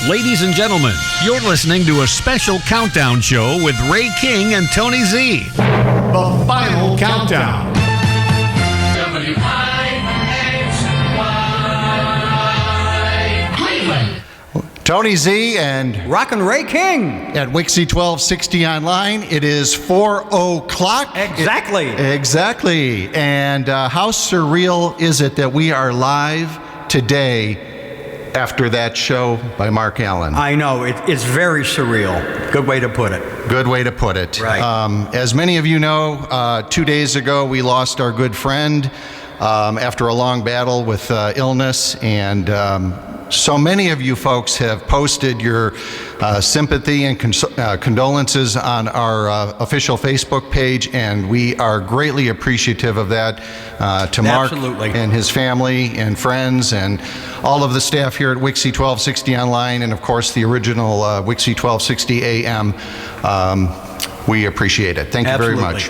Ladies and gentlemen, you're listening to a special countdown show with Ray King and Tony Z. The final countdown. Cleveland. Tony Z and Rockin' Ray King at Wixy1260 online. It is 4 o'clock. Exactly. Exactly. And how surreal is it that we are live today after that show by Mark Allen? I know, it's very surreal. Good way to put it. Good way to put it. Right. As many of you know, 2 days ago we lost our good friend after a long battle with illness, and so many of you folks have posted your sympathy and condolences on our official Facebook page, and we are greatly appreciative of that to Mark and his family and friends and all of the staff here at Wixy1260 Online, and of course the original Wixy1260 AM. We appreciate it. Thank you very much.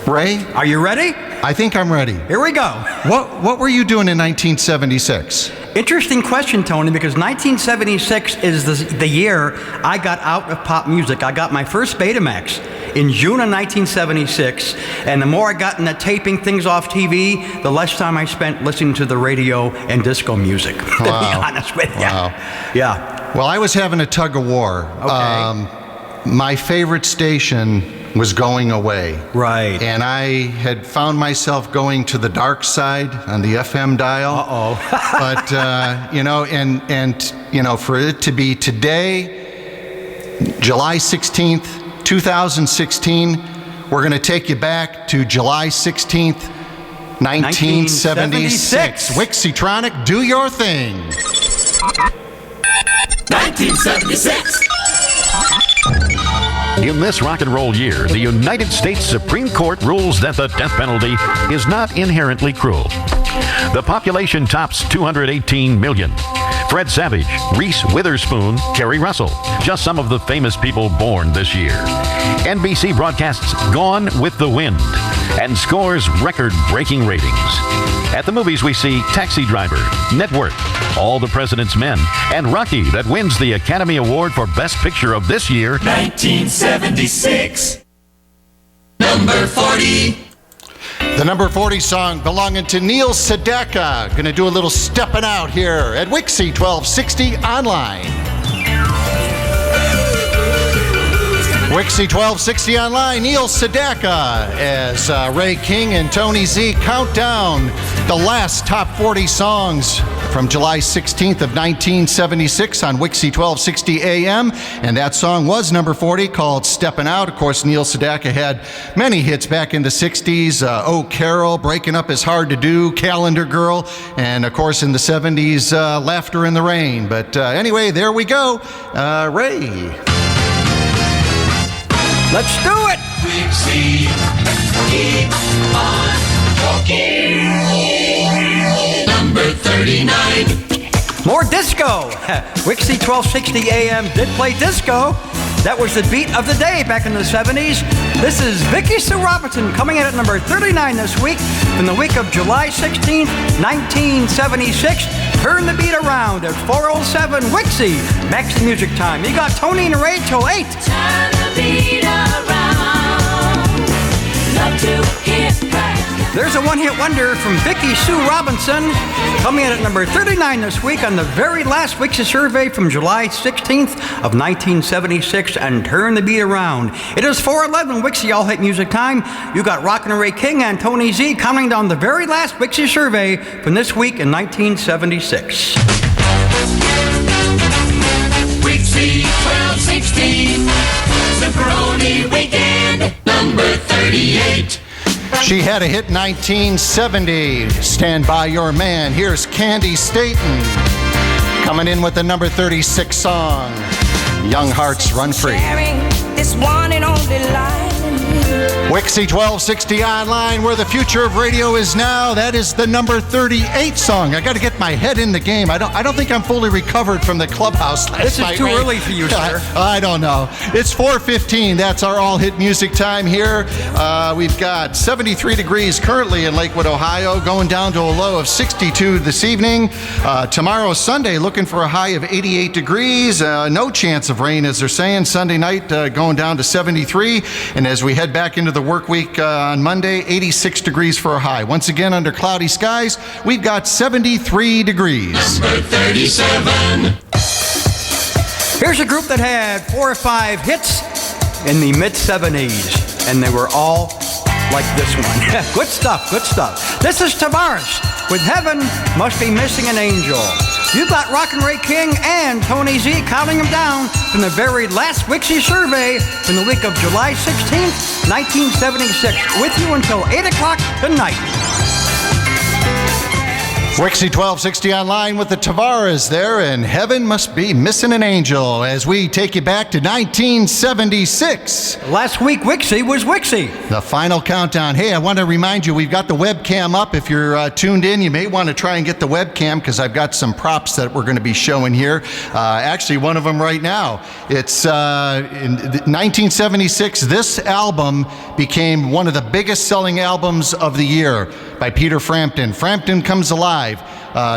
Ray? Are you ready? I think I'm ready. Here we go. What were you doing in 1976? Interesting question, Tony, because 1976 is the year I got out of pop music. I got my first Betamax in June of 1976, and the more I got into taping things off TV, the less time I spent listening to the radio and disco music, to be honest with you. Wow. Yeah. Well, I was having a tug of war. Okay. My favorite station was going away. Right. And I had found myself going to the dark side on the FM dial. But, for it to be today, July 16th, 2016, we're going to take you back to July 16th, 1976. Wixytronic, do your thing. 1976. In this rock and roll year, the United States Supreme Court rules that the death penalty is not inherently cruel. The population tops 218 million. Fred Savage, Reese Witherspoon, Kerry Russell, just some of the famous people born this year. NBC broadcasts Gone with the Wind and scores record-breaking ratings. At the movies, we see Taxi Driver, Network, All the President's Men, and Rocky, that wins the Academy Award for Best Picture of this year. 1976. Number 40. The number 40 song belonging to Neil Sedaka. Going to do a little stepping out here at Wixy1260 Online. Wixy1260 Online, Neil Sedaka, as Ray King and Tony Z count down the last top 40 songs from July 16th of 1976 on Wixy1260 AM. And that song was number 40, called Steppin' Out. Of course, Neil Sedaka had many hits back in the 60s. Oh, Carol, Breaking Up Is Hard to Do, Calendar Girl, and of course in the 70s, Laughter in the Rain. But anyway, there we go. Ray. Let's do it! Wixy, keep on talking. Number 39. More disco. Wixy1260 AM did play disco. That was the beat of the day back in the 70s. This is Vicki Sue Robinson coming in at number 39 this week from the week of July 16th, 1976. Turn the beat around at 4:07 Wixy. Max music time. You got Tony and Ray till 8. Turn the beat around. Love to hear right. There's a one-hit wonder from Vicki Sue Robinson coming in at number 39 this week on the very last Wixy survey from July 16th of 1976, and Turn the Beat Around. It is 4:11 Wixy All Hit Music Time. You got Rockin' Ray King and Tony Z counting down the very last Wixy survey from this week in 1976. Wixy 1260. Zipperoni Weekend. Number 38. She had a hit in 1970, Stand By Your Man. Here's Candy Staton coming in with the number 36 song, Young Hearts Run Free. Sharing this one and only life. Wixy1260 online, where the future of radio is now. That is the number 38 song. I got to get my head in the game. I don't think I'm fully recovered from the clubhouse last This night. is too early for you, sir. I don't know. It's 4:15. That's our all-hit music time here. We've got 73 degrees currently in Lakewood, Ohio, going down to a low of 62 this evening. Tomorrow, Sunday, looking for a high of 88 degrees. No chance of rain, as they're saying. Sunday night, going down to 73. And as we head back into the work week on Monday, 86 degrees for a high. Once again, under cloudy skies, we've got 73 degrees. Number 37. Here's a group that had 4 or 5 hits in the mid-70s, and they were all like this one. Good stuff, good stuff. This is Tavares with Heaven Must Be Missing an Angel. You've got Rockin' Ray King and Tony Z counting them down from the very last Wixy survey from the week of July 16th, 1976. With you until 8 o'clock tonight. Wixy1260 online with the Tavares there, and Heaven Must Be Missing an Angel as we take you back to 1976. Last week, Wixy was Wixy. The final countdown. Hey, I want to remind you, we've got the webcam up. If you're tuned in, you may want to try and get the webcam because I've got some props that we're going to be showing here. Actually, one of them right now. It's in 1976. This album became one of the biggest selling albums of the year by Peter Frampton. Frampton Comes Alive.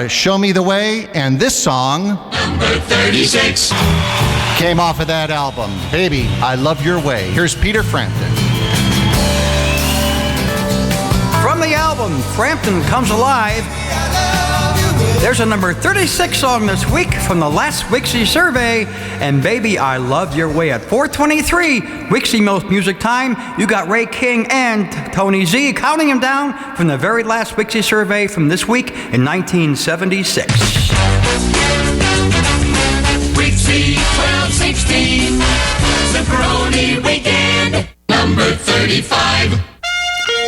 Show Me the Way, and this song, Number 36. came off of that album. Baby, I Love Your Way. Here's Peter Frampton. From the album Frampton Comes Alive, there's a number 36 song this week from the last Wixy survey, and Baby, I Love Your Way. At 4:23, Wixy Most Music Time, you got Ray King and Tony Z counting them down from the very last Wixy survey from this week in 1976. Wixy 1260. Zipperoni Weekend. Number 35.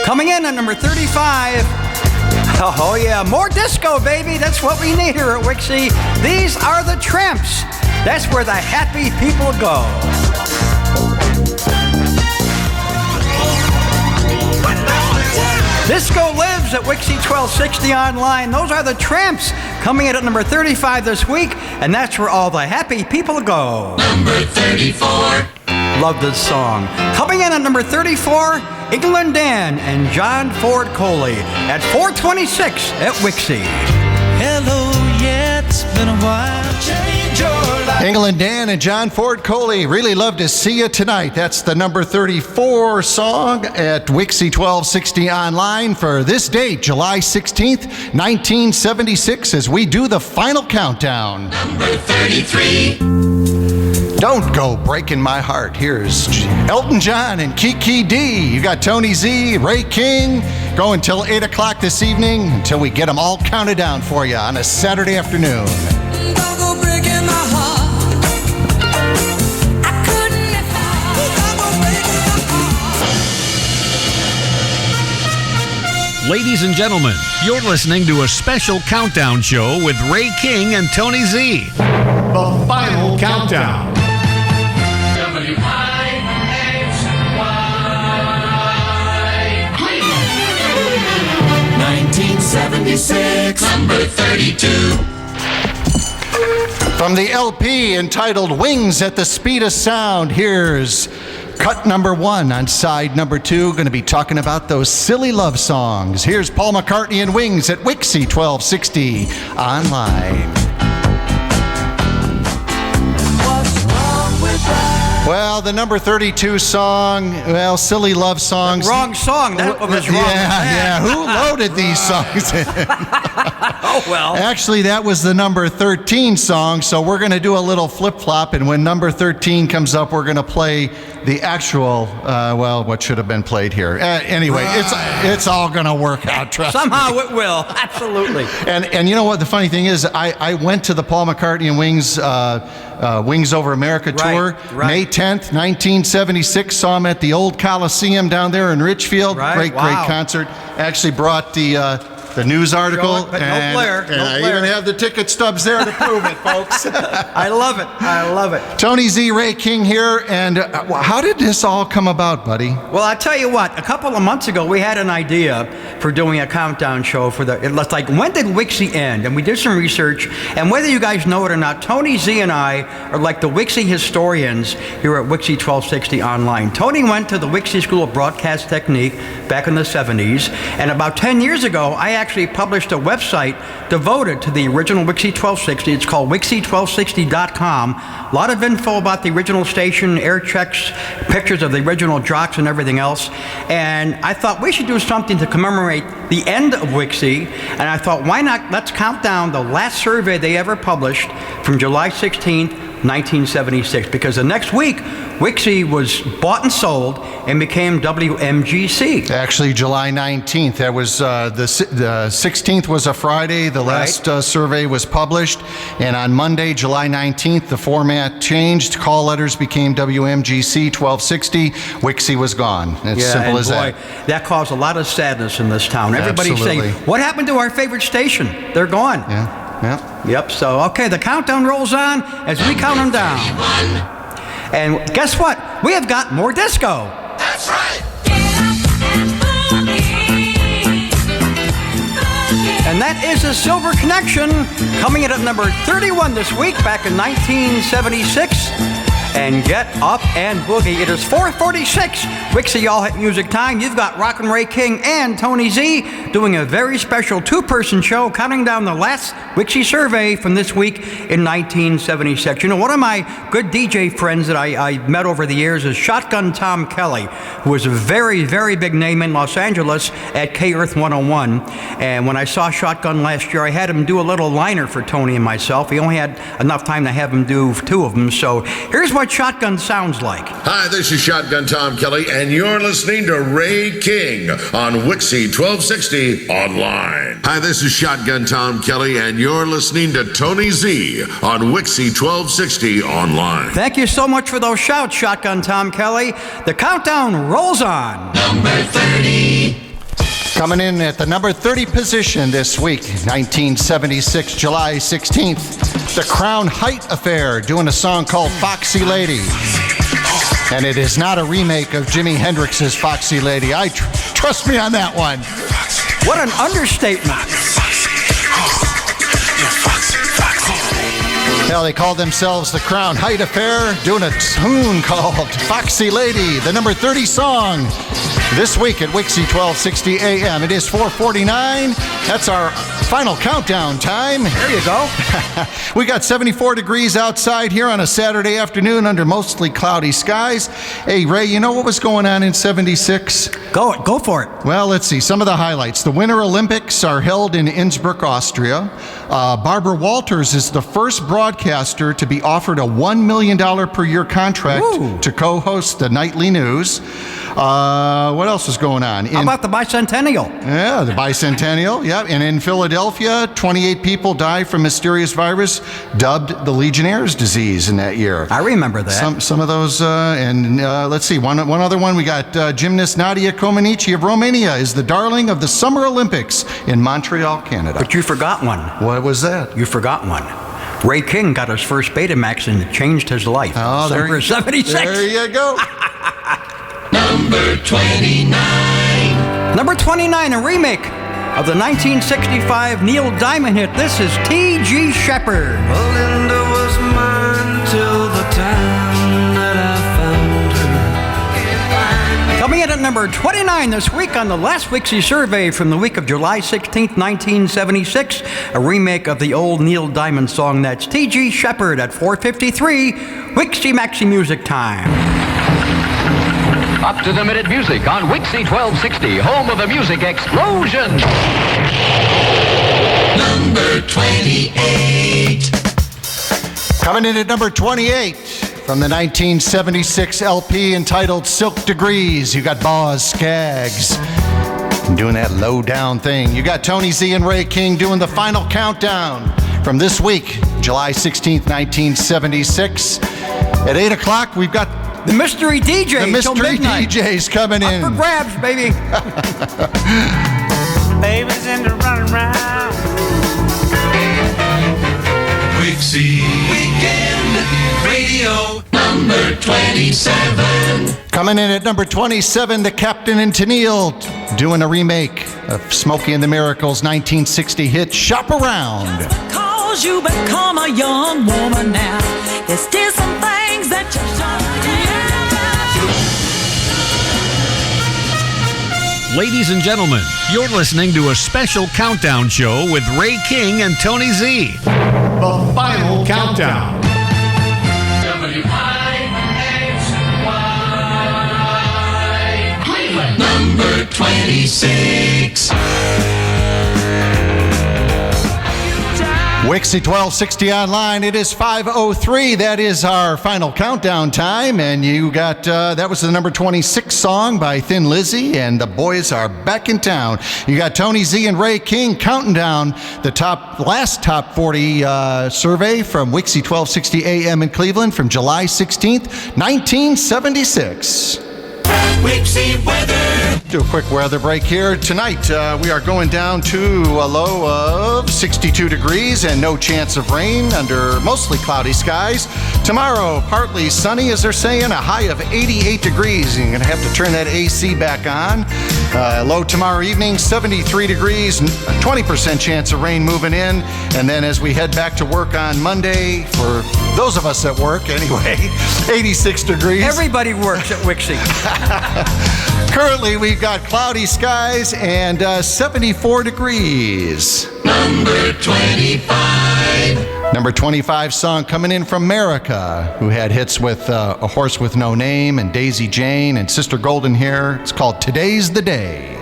Coming in at number 35, oh yeah, more disco, baby. That's what we need here at Wixy. These are the Tramps. That's where the happy people go. Disco lives at Wixy 1260 online. Those are the Tramps coming in at number 35 this week, and that's where all the happy people go. Number 34. Love this song. Coming in at number 34, England Dan and John Ford Coley at 426 at Wixy. Hello, yeah, it's been a while. Change your life. England Dan and John Ford Coley, really love to see you tonight. That's the number 34 song at Wixy1260 online for this date, July 16th, 1976, as we do the final countdown. Number 33. Don't Go Breaking My Heart. Here's Elton John and Kiki D. You got Tony Z, Ray King, going until 8 o'clock this evening until we get them all counted down for you on a Saturday afternoon. Don't go breaking my heart. I couldn't if don't go breaking my heart. Ladies and gentlemen, you're listening to a special countdown show with Ray King and Tony Z. The final countdown. WIXY. 1976. Number 32. From the LP entitled Wings at the Speed of Sound, here's cut number 1 on side number 2. Going to be talking about those silly love songs. Here's Paul McCartney and Wings at Wixy1260 online. Well, the number 32 song, well, silly love songs. Wrong song. That was wrong. Yeah. Who loaded these songs in? Oh, well. Actually, that was the number 13 song, so we're going to do a little flip-flop, and when number 13 comes up, we're going to play the actual, what should have been played here. Anyway, it's all going to work out, trust me. Somehow it will. Absolutely. And you know what the funny thing is? I went to the Paul McCartney and Wings Wings Over America tour, May 10th, 1976. Saw him at the old Coliseum down there in Richfield. Great concert. Actually brought the the news article. But no glare. And I even have the ticket stubs there to prove it, folks. I love it. I love it. Tony Z, Ray King here. And how did this all come about, buddy? Well, I tell you what, a couple of months ago, we had an idea for doing a countdown show for it's like, when did Wixy end? And we did some research, and whether you guys know it or not, Tony Z and I are like the Wixy historians here at Wixy1260 Online. Tony went to the Wixy School of Broadcast Technique back in the 70s, and about 10 years ago, I actually published a website devoted to the original Wixy1260. It's called Wixy1260.com. A lot of info about the original station, air checks, pictures of the original jocks and everything else. And I thought we should do something to commemorate the end of Wixy. And I thought, why not, let's count down the last survey they ever published from July 16th, 1976, because the next week, Wixy was bought and sold and became WMGC. Actually, July 19th. That was the 16th was a Friday. The last survey was published. And on Monday, July 19th, the format changed. Call letters became WMGC 1260. Wixy was gone. It's simple as that. That caused a lot of sadness in this town. Everybody's Absolutely. saying, what happened to our favorite station? They're gone. Yeah. Yep, so, okay, the countdown rolls on as we count them down. And guess what? We have got more disco. That's right. And that is a Silver Connection, coming in at number 31 this week, back in 1976. And get up and boogie. It is 4:46. Wixy All Hit Music Time. You've got Rockin' Ray King and Tony Z doing a very special two-person show, counting down the last Wixy survey from this week in 1976. You know, one of my good DJ friends that I met over the years is Shotgun Tom Kelly, who was a very, very big name in Los Angeles at K-Earth 101. And when I saw Shotgun last year, I had him do a little liner for Tony and myself. He only had enough time to have him do two of them. So here's what Shotgun sounds like. Hi, this is Shotgun Tom Kelly, and you're listening to Ray King on Wixy 1260 Online. Hi, this is Shotgun Tom Kelly, and you're listening to Tony Z on Wixy 1260 Online. Thank you so much for those shouts, Shotgun Tom Kelly. The countdown rolls on. Number 30. Coming in at the number 30 position this week, 1976, July 16th, the Crown Height Affair, doing a song called Foxy Lady. And it is not a remake of Jimi Hendrix's Foxy Lady. Trust me on that one. What an understatement. Hell, they call themselves the Crown Height Affair, doing a tune called Foxy Lady, the number 30 song this week at Wixy 1260 AM. It is 4:49. That's our final countdown time. There you go. We got 74 degrees outside here on a Saturday afternoon under mostly cloudy skies. Hey, Ray, you know what was going on in 76? Go for it. Well, let's see. Some of the highlights. The Winter Olympics are held in Innsbruck, Austria. Barbara Walters is the first broadcaster to be offered a $1 million per year contract to co-host the nightly news. What else was going on? How about the bicentennial? Yeah, the bicentennial. Yeah, and in Philadelphia, 28 people died from mysterious virus dubbed the Legionnaire's disease in that year. I remember that. Some of those, let's see, one other one. We got gymnast Nadia Comaneci of Romania is the darling of the Summer Olympics in Montreal, Canada. But you forgot one. What was that? You forgot one. Ray King got his first Betamax and it changed his life. Oh, December 76. There you go. Number 29. Number 29, a remake of the 1965 Neil Diamond hit. This is T.G. Shepherd. Belinda was mine till the time that I found her. Coming in at number 29 this week on the last Wixy survey from the week of July 16th, 1976, a remake of the old Neil Diamond song. That's T.G. Shepherd at 4:53, Wixy Maxi Music Time. Up to the minute music on Wixy 1260, home of the music explosion. Number 28. Coming in at number 28 from the 1976 LP entitled Silk Degrees, you got Boz Scaggs doing that low down thing. You got Tony Z and Ray King doing the final countdown from this week, July 16th, 1976. At 8 o'clock, we've got the mystery DJ. The mystery DJ's coming in. Up for grabs, baby. Babies into running round. Wixy Weekend Radio number 27. Coming in at number 27, the Captain and Tennille doing a remake of Smokey and the Miracles' 1960 hit Shop Around. Cause you become a young woman now. There's still some things that you should. Ladies and gentlemen, you're listening to a special countdown show with Ray King and Tony Z. The final countdown. Cleveland number 26. Wixy1260 online. It is 5:03. That is our final countdown time. And you got, that was the number 26 song by Thin Lizzy, and the boys are back in town. You got Tony Z and Ray King counting down the last top 40 survey from Wixy1260 AM in Cleveland from July 16th, 1976. Wixy weather. Do a quick weather break here. Tonight, we are going down to a low of 62 degrees and no chance of rain under mostly cloudy skies. Tomorrow, partly sunny, as they're saying, a high of 88 degrees. You're going to have to turn that AC back on. Low tomorrow evening, 73 degrees, 20% chance of rain moving in. And then as we head back to work on Monday, for those of us that work anyway, 86 degrees. Everybody works at Wixy. Currently, we've got cloudy skies and 74 degrees. Number 25. Number 25 song coming in from America, who had hits with A Horse with No Name and Daisy Jane and Sister Golden Hair. It's called Today's the Day.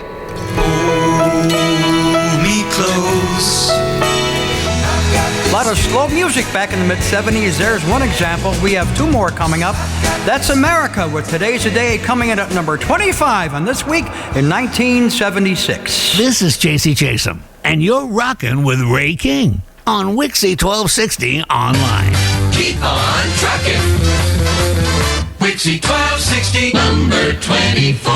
Hold me close. A lot of slow music back in the mid-70s. There's one example. We have two more coming up. That's America with Today's the Day coming in at number 25 on this week in 1976. This is JC Chatham, and you're rocking with Ray King on Wixy1260 online. Keep on trucking. Wixy 1260 number 24.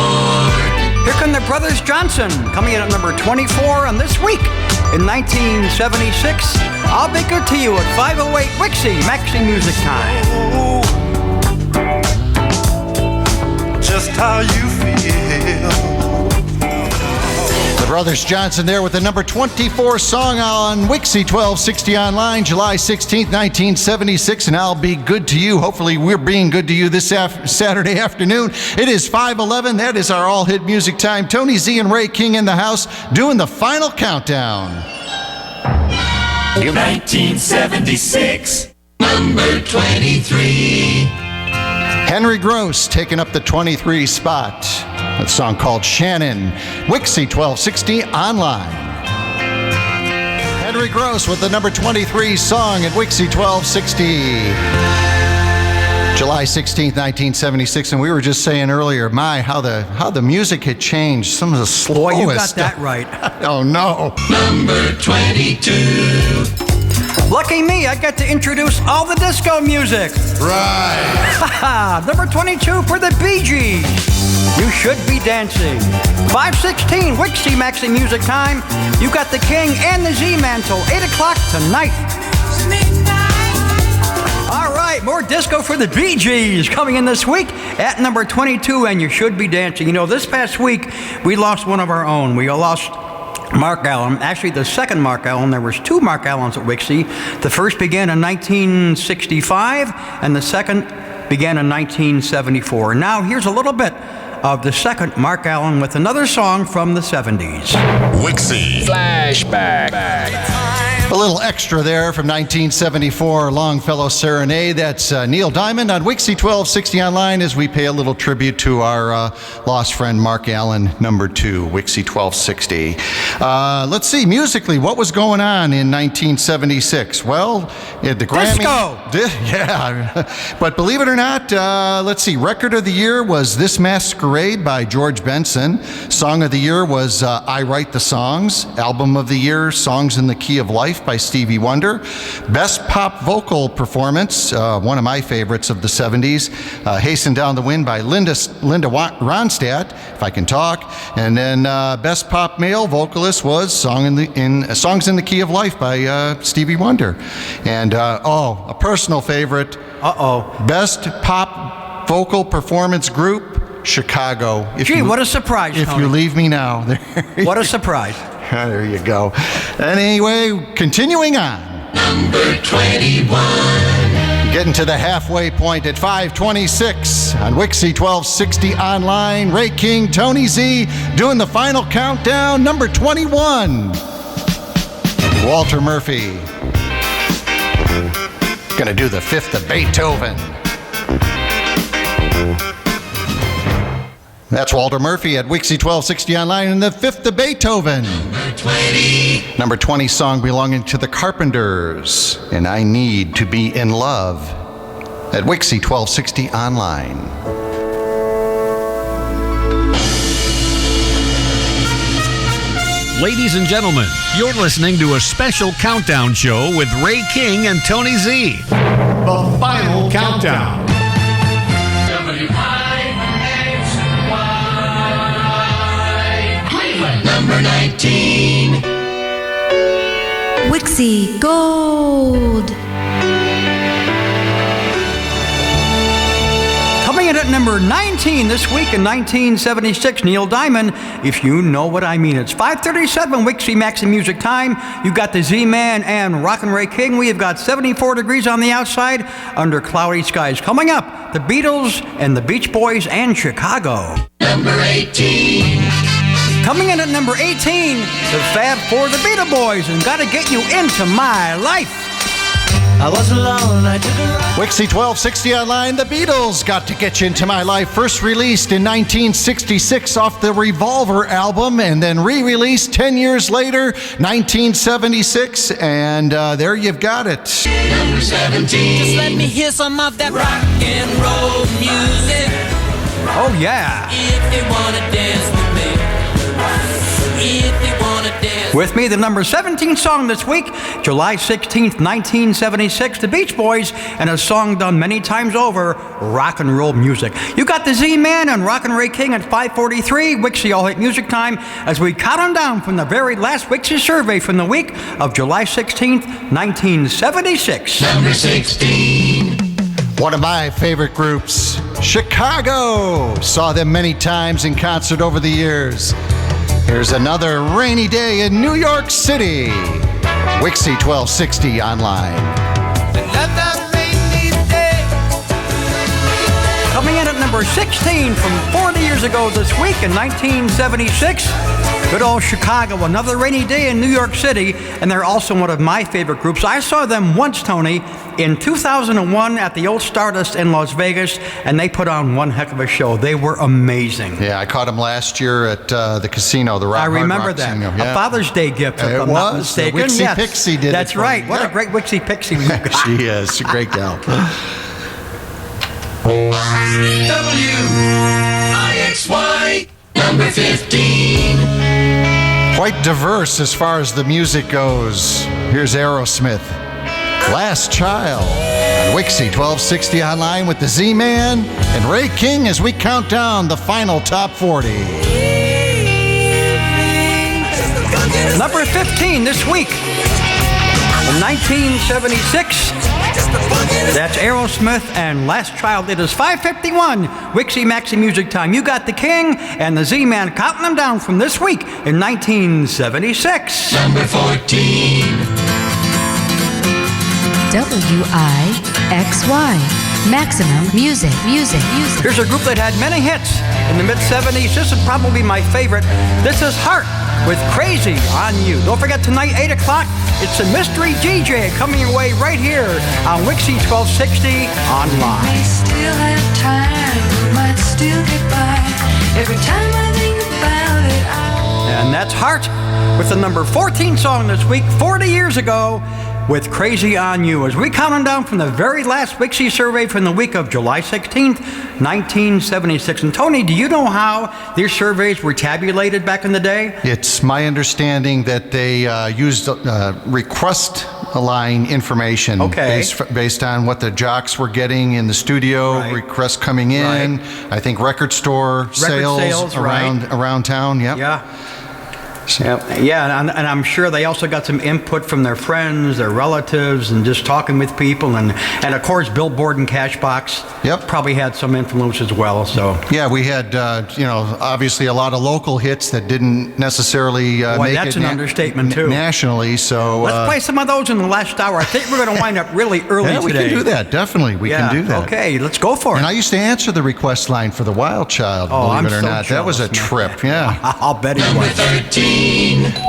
Here come the Brothers Johnson coming in at number 24 on this week in 1976. I'll be good to you at 508 Wixy Maxi Music Time. Just how you feel. The Brothers Johnson there with the number 24 song on Wixy1260 online, July 16th, 1976, and I'll be good to you. Hopefully we're being good to you this Saturday afternoon. It is 5:11. That is our all-hit music time. Tony Z and Ray King in the house doing the final countdown. 1976 number 23. Henry Gross taking up the 23 spot. That song called Shannon. Wixy1260 online. Henry Gross with the number 23 song at Wixy1260. July 16th, 1976, and we were just saying earlier, how the music had changed. Some of the slowest Boy, you got stuff. that right. Oh no. Number 22. Lucky me, I get to introduce all the disco music. Right. Number 22 for the Bee Gees. You should be dancing. 5:16 Wixy Maxi Music Time. You got the King and the Z-Man till 8 o'clock tonight. All right, more disco for the Bee Gees coming in this week at number 22, and you should be dancing. You know, this past week, we lost one of our own. We lost Mark Allen. Actually, the second Mark Allen. There was two Mark Allens at Wixy. The first began in 1965, and the second began in 1974. Now, here's a little bit of the second Mark Allen with another song from the 70s. Wixy. Flashback. A little extra there from 1974, Longfellow Serenade. That's Neil Diamond on Wixy1260 online as we pay a little tribute to our lost friend Mark Allen, number 2, Wixy1260. Let's see, musically, what was going on in 1976? Well, the Grammy... Disco! Yeah, but believe it or not, let's see, record of the year was This Masquerade by George Benson. Song of the year was I Write the Songs. Album of the year, Songs in the Key of Life Life by Stevie Wonder. Best Pop Vocal Performance, one of my favorites of the 70s, Hasten Down the Wind by Linda Ronstadt, if I can talk. And then Best Pop Male Vocalist was Songs in the Key of Life by Stevie Wonder. And, a personal favorite. Best Pop Vocal Performance Group, Chicago. What a surprise, If Tony. You leave me now. What a surprise. There you go. Anyway, continuing on. Number 21. Getting to the halfway point at 5:26 on Wixy 1260 online. Ray King, Tony Z, doing the final countdown. Number 21. Walter Murphy. Gonna do the Fifth of Beethoven. That's Walter Murphy at Wixy 1260 online and the Fifth of Beethoven. Number 20. Number 20 song belonging to the Carpenters, and I Need to Be in Love at Wixy 1260 online. Ladies and gentlemen, you're listening to a special countdown show with Ray King and Tony Z. The final countdown. Number 19. Wixy Gold. Coming in at number 19 this week in 1976, Neil Diamond, If You Know What I Mean. It's 5:37 Wixy Maxi Music time. You got the Z-Man and Rockin' Ray King. We have got 74 degrees on the outside under cloudy skies. Coming up, the Beatles and the Beach Boys and Chicago. Number 18. Coming in at number 18, the Fab Four, the Beatles Boys, and Gotta Get You Into My Life. I was alone, I took a ride. Wixy 1260 online, the Beatles, Got to Get You Into My Life, first released in 1966 off the Revolver album, and then re-released 10 years later, 1976, and there you've got it. Number 17. Just let me hear some of that rock and roll music. Oh, yeah. If you wanna dance with me. If you wanna dance. With me, the number 17 song this week, July 16th, 1976, the Beach Boys, and a song done many times over, rock and roll music. You got the Z-Man and Rockin' Ray King at 5:43, Wixy All Hit Music Time, as we count them down from the very last Wixy survey from the week of July 16th, 1976. Number 16. One of my favorite groups, Chicago. Saw them many times in concert over the years. Here's another rainy day in New York City. Wixy 1260 online. Another rainy day. Coming in at number 16 from 40 years ago this week in 1976, good old Chicago, another rainy day in New York City, and they're also one of my favorite groups. I saw them once, Tony, in 2001 at the old Stardust in Las Vegas, and they put on one heck of a show. They were amazing. Yeah, I caught them last year at the casino, the Rock I Hard remember Rock that. Casino. A Yeah. Father's Day gift, if It I'm not was. The mistaken. Wixy Yes. Pixie did it That's for right. me. What Yeah. a great Wixy Pixie you got. She is. She's a great gal. WIXY. Number 15. Quite diverse as far as the music goes. Here's Aerosmith, Last Child, on Wixy 1260 online with the Z-Man and Ray King as we count down the final top 40. Number 15 this week. In 1976, that's Aerosmith and Last Child. It is 5:51, Wixy Maxi Music Time. You got the King and the Z-Man counting them down from this week in 1976. Number 14. WIXY. Maximum music. Here's a group that had many hits in the mid-70s. This is probably my favorite. This is Heart with Crazy on You. Don't forget tonight, 8 o'clock, it's a Mystery DJ coming your way right here on Wixy 1260 online. May still have time, might still get by. Every time I think about it, And that's Heart with the number 14 song this week. 40 years ago, with Crazy on You. As we counting down from the very last Wixy survey from the week of July 16th, 1976. And Tony, do you know how these surveys were tabulated back in the day? It's my understanding that they used request line information based on what the jocks were getting in the studio, requests coming in, I think record sales around town. Yep. Yeah. Yeah, and I'm sure they also got some input from their friends, their relatives, and just talking with people, and of course Billboard and Cashbox probably had some influence as well. So yeah, we had obviously a lot of local hits that didn't necessarily make that's an understatement too. Nationally. So let's play some of those in the last hour. I think we're going to wind up really early today. We can do that. Definitely, we can do that. Okay, let's go for it. And I used to answer the request line for the Wild Child. Believe it or not, that was a trip. Yeah, I'll bet it was. 13.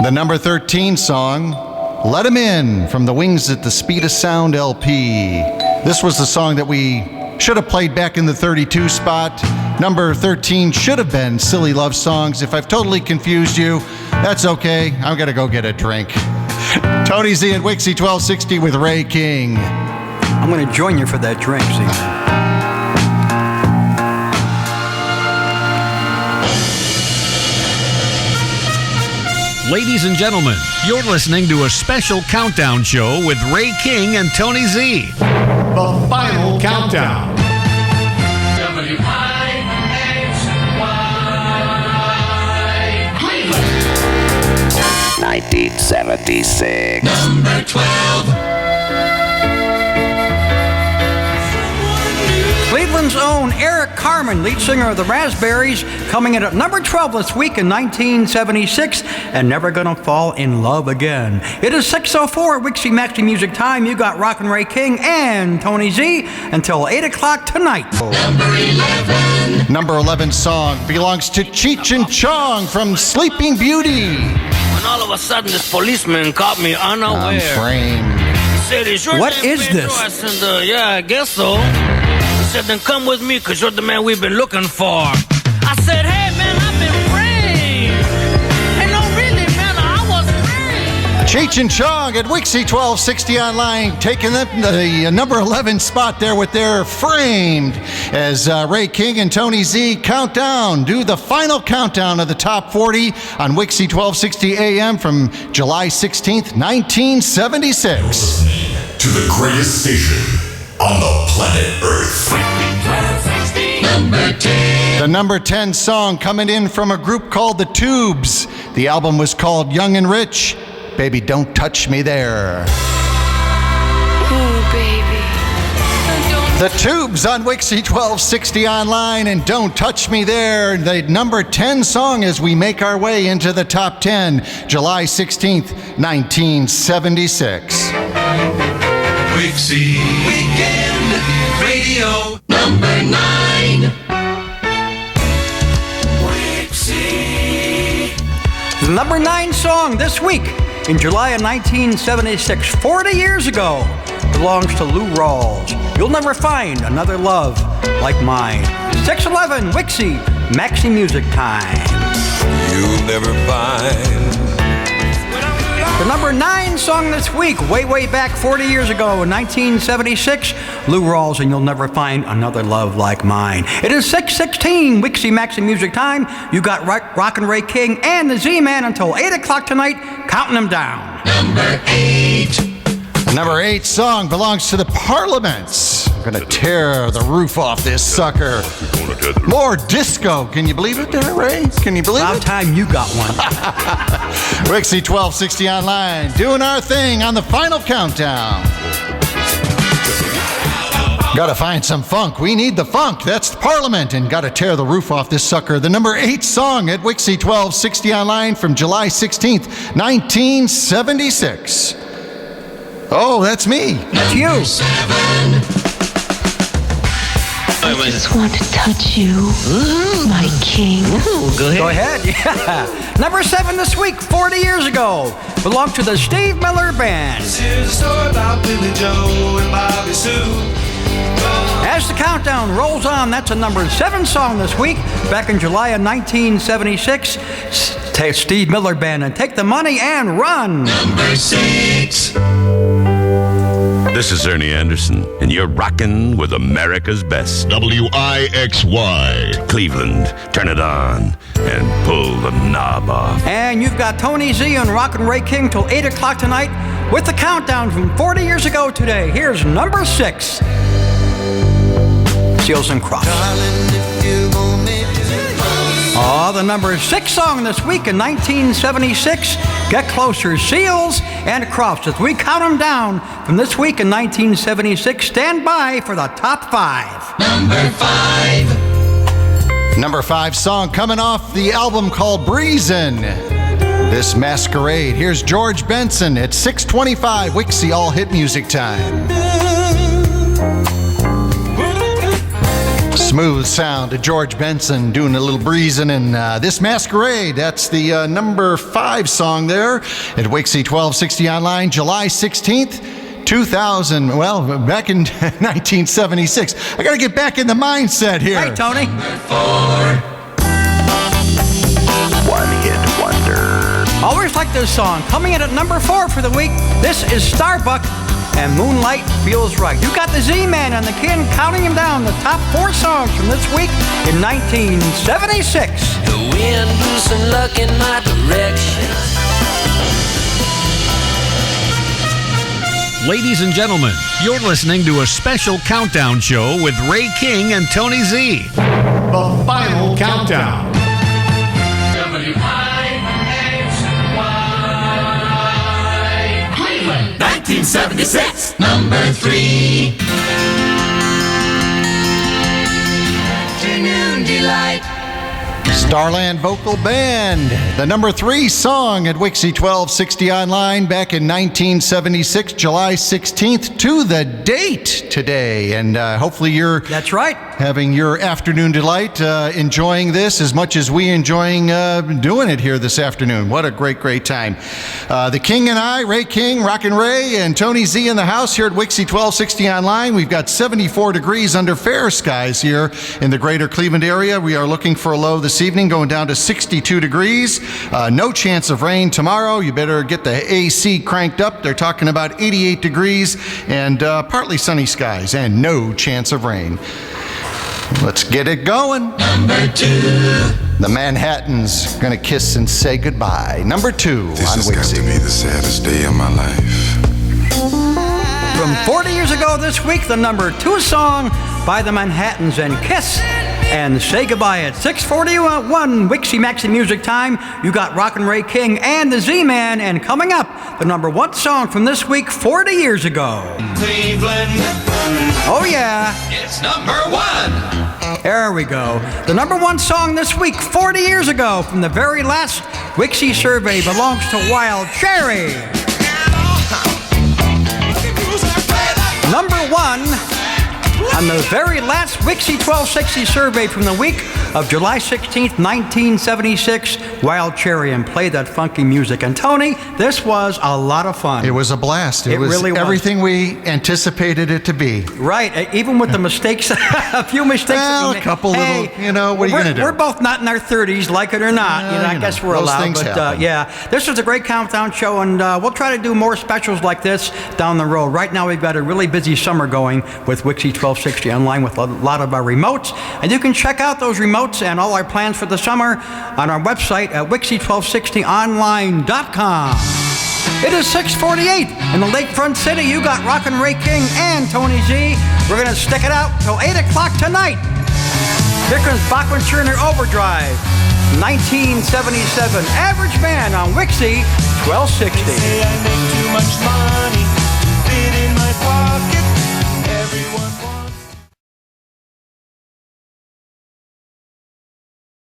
The number 13 song, Let 'Em In, from the Wings at the Speed of Sound LP. This was the song that we should have played back in the 32 spot. Number 13 should have been Silly Love Songs. If I've totally confused you, that's okay. I'm going to go get a drink. Tony Z and Wixy 1260 with Ray King. I'm going to join you for that drink, see. Ladies and gentlemen, you're listening to a special countdown show with Ray King and Tony Z. The final countdown. WIXY, Cleveland. 1976. Number 12. Cleveland's own Eric Carmen, lead singer of the Raspberries, coming in at number 12 this week in 1976, and Never Gonna Fall in Love Again. It is 6:04 Wixy Maxi Music Time. You got Rockin' Ray King and Tony Z until 8 o'clock tonight. Number 11. Number 11 song belongs to Cheech and Chong from Sleeping Beauty. When all of a sudden this policeman caught me unaware. I'm framed. He said, "Is your What name is Pedro?" this? I said, yeah, I guess so. He said, then come with me, because you're the man we've been looking for. I said, hey, man, I've been framed. Hey, no, really, man, I was framed. Cheech and Chong at Wixy 1260 online, taking the number 11 spot there with their Framed, as Ray King and Tony Z count down, do the final countdown of the top 40 on Wixy 1260 AM from July 16th, 1976. To the greatest station on the planet Earth. Number 10. The number 10 song coming in from a group called The Tubes. The album was called Young and Rich. Baby, Don't Touch Me There. Oh, baby. The Tubes on Wixy 1260 online, and Don't Touch Me There, the number 10 song as we make our way into the top 10, July 16th, 1976. Wixy Weekend Radio. Number 9. Wixy. The number 9 song this week in July of 1976, 40 years ago, belongs to Lou Rawls. You'll Never Find Another Love Like Mine. 6:11 Wixy Maxi Music Time. You'll never find. The number 9 song this week, way back 40 years ago in 1976, Lou Rawls and You'll Never Find Another Love Like Mine. It is 6:16 Wixy Maxi Music Time. You got Rockin' Ray King and the Z-Man until 8 o'clock tonight, counting them down. Number 8. The number 8 song belongs to the Parliaments. I'm gonna tear the roof off this sucker. More disco. Can you believe it there, Ray? Can you believe About it? time you got one. Wixy 1260 online, doing our thing on the final countdown. Gotta find some funk. We need the funk. That's the Parliament, and gotta tear the roof off this sucker. The number 8 song at Wixy 1260 online from July 16th, 1976. Oh, that's me. That's you. 7. I just want to touch you, my king. Go ahead. Yeah. Number 7 this week, 40 years ago, belonged to the Steve Miller Band. This is a story about Billy Joe and Bobby Sue. As the countdown rolls on, that's a number 7 song this week, back in July of 1976. Steve Miller Band, and Take the Money and Run. Number 6. This is Ernie Anderson, and you're rocking with America's best. WIXY. Cleveland, turn it on and pull the knob off. And you've got Tony Z and Rockin' Ray King till 8 o'clock tonight with the countdown from 40 years ago today. Here's number 6. Seals and Crofts. Oh, the number 6 song this week in 1976. Get Closer, Seals and Crofts. As we count them down from this week in 1976, stand by for the top 5. Number 5. Number 5 song coming off the album called Breezin'. This Masquerade. Here's George Benson at 6:25. Wixy All Hit Music Time. Smooth sound of George Benson doing a little breezing in This Masquerade. That's the number 5 song there at Wixy 1260 online, July 16th, 2000. Well, back in 1976. I got to get back in the mindset here. Hey, Tony. Number 4. One hit wonder. Always like this song. Coming in at number 4 for the week, this is Starbuck and Moonlight Feels Right. You got the Z-Man and the King counting him down, the top 4 songs from this week in 1976. The wind blew some luck in my direction. Ladies and gentlemen, you're listening to a special countdown show with Ray King and Tony Z. The final countdown. 1976, number 3. Afternoon Delight. Starland Vocal Band, the number 3 song at Wixy 1260 online back in 1976, July 16th, to the date today. And hopefully you're That's right. having your afternoon delight, enjoying this as much as we enjoying doing it here this afternoon. What a great, great time. The King and I, Ray King, Rockin' Ray, and Tony Z in the house here at Wixy 1260 online. We've got 74 degrees under fair skies here in the greater Cleveland area. We are looking for a low this evening, going down to 62 degrees. No chance of rain tomorrow. You better get the AC cranked up. They're talking about 88 degrees and partly sunny skies and no chance of rain. Let's get it going. Number 2. The Manhattans gonna kiss and say goodbye. Number 2 This on has got Wixy. to be the saddest day of my life. From 40 years ago this week, the number 2 song by the Manhattans and Kiss and Say Goodbye at 6:41 Wixy Maxi Music Time. You got Rockin' Ray King and the Z-Man, and coming up, the number 1 song from this week 40 years ago. Cleveland. Oh yeah. It's number 1. There we go. The number 1 song this week 40 years ago from the very last Wixy survey belongs to Wild Cherry. Number 1 on the very last Wixy 1260 survey from the week of July 16th, 1976, Wild Cherry, and play that funky music. And Tony, this was a lot of fun. It was a blast. It was really was. everything we anticipated it to be. Right, even with the mistakes, a few mistakes. Well, that we a couple made. little, what are you going to do? We're both not in our 30s, like it or not. I guess we're those allowed. things But happen. yeah, this was a great countdown show, and we'll try to do more specials like this down the road. Right now, we've got a really busy summer going with Wixy 1260 online with a lot of our remotes, and you can check out those remotes and all our plans for the summer on our website at Wixy1260online.com. It is 6:48 in the Lakefront City. You got Rockin' Ray King and Tony Z. We're going to stick it out till 8 o'clock tonight. Here comes Bachman Turner Overdrive, 1977. Average Man on Wixy 1260. Say I make too much money to fit in my pocket.